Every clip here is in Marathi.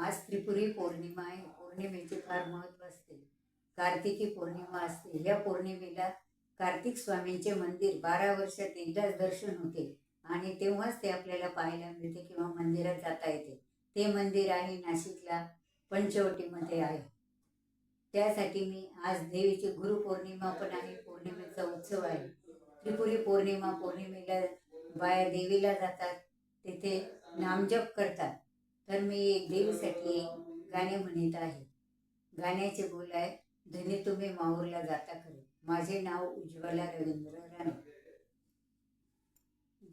आज त्रिपुरी पौर्णिमा आहे. पौर्णिमेचे फार महत्त्व असते. कार्तिकी पौर्णिमा असते. या पौर्णिमेला कार्तिक स्वामींचे मंदिर 12 वर्षात एकदाच दर्शन होते आणि तेव्हाच ते आपल्याला पाहायला मिळते किंवा मंदिरात जाता येते. ते मंदिर आहे नाशिकला पंचवटीमध्ये आहे. त्यासाठी मी आज देवीची गुरुपौर्णिमा पण आहे. पौर्णिमेचा उत्सव आहे. त्रिपुरी पौर्णिमेला बाया देवीला जातात, तिथे नामजप करतात. तर मी एक देवीसाठी गाणे म्हणत आहे. गाण्याचे बोल आहे, धनी तुम्ही माहूरला जाता खरं. माझे नाव उज्ज्वला रवींद्र राणे.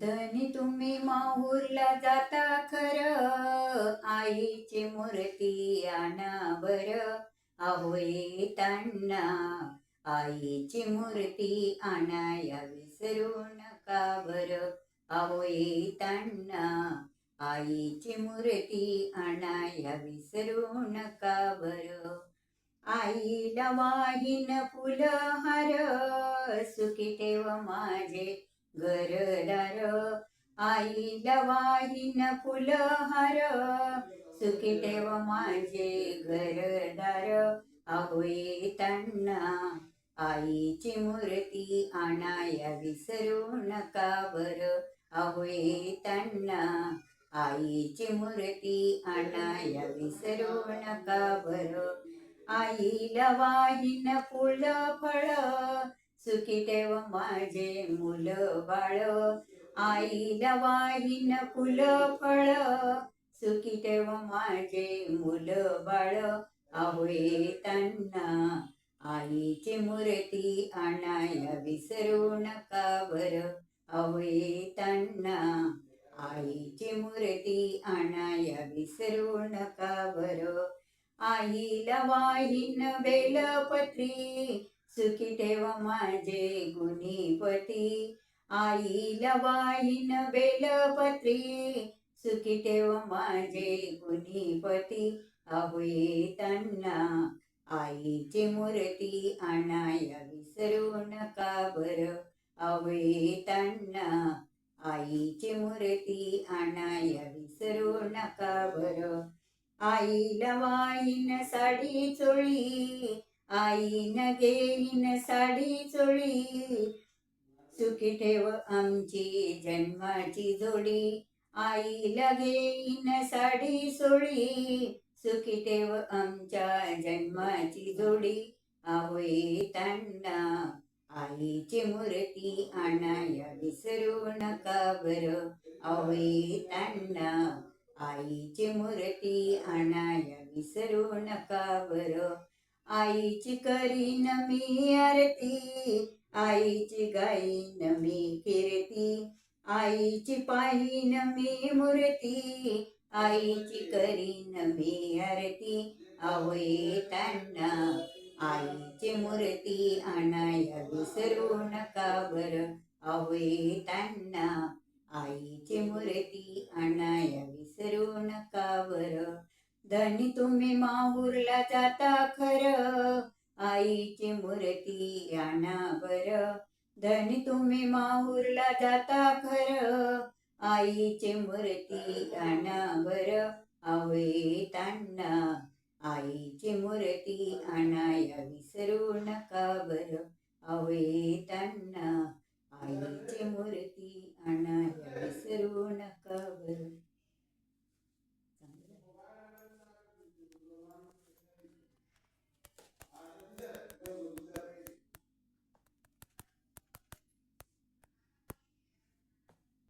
धनी तुम्ही माहूरला जाता खरं, आईची मूर्ती आणा बरं. अहो येताना आईची मूर्ती आणाया विसरू नका बरं. अहो येताना आईची मूर्ती आणाया विसरू नका बरं. आईला वाहीन फुलहार, सुखी ठेव माझे घरदार. आईला वाहीन फुलहार, सुखी ठेव माझे घरदार. अहो येताना आईची मूर्ती आणाया विसरू नका बरं. अहो येताना आईची मूर्ती आणाया विसरू नका बरं. आईला वाहीन फुल फळ, सुखी ठेव माझे मुल बाळ. आईला वाहीन फुल फळ, सुखी ठेव माझे मुल बाळ. अहो येताना आईची मूर्ती आणाया विसरू नका बरं. अहो येताना आईची मूर्ती आणाया विसरू नका बरं. आईला वाहीन बेलपत्री, सुखी ठेव माझे गुणीपती. आईला वाहीन बेलपत्री, सुखी ठेव माझे गुणीपती. अहो येताना आईची मूर्ती आणाया विसरू नका बरं. अहो येताना आईची मूर्ती आणाया विसरू नका बरं. आईला वाहीन साडी चोळी, आईन घेईन साडी चोळी. सुखी ठेव आमची जन्माची जोडी. आईला घेईन साडी चोळी, सुखी ठेव आमच्या जन्माची जोडी. अहो येताना आईची मूर्ती आणाया विसरू नका बरं. अहो येताना आईची मूर्ती आणाया विसरू नका बरं. आईची करीन मी आरती, आईची गाईन मी कीर्ती. आईची पाहीन मी मूर्ती, आईची करीन मी आरती. अहो येताना आईची मूर्ती आणाया विसरू नका बरं. अहो येताना आईची मूर्ती आणाया विसरू नका बरं. धनी तुम्ही माहूरला जाता खरं, आईची मूर्ती आणा बरं. धनी तुम्ही माहूरला जाता खरं, आईची मूर्ती आणा बरं. अहो येताना आईची मूर्ती आणाया विसरू नका बरं. अहो येताना आईची मूर्ती आणाया विसरू नका बरं.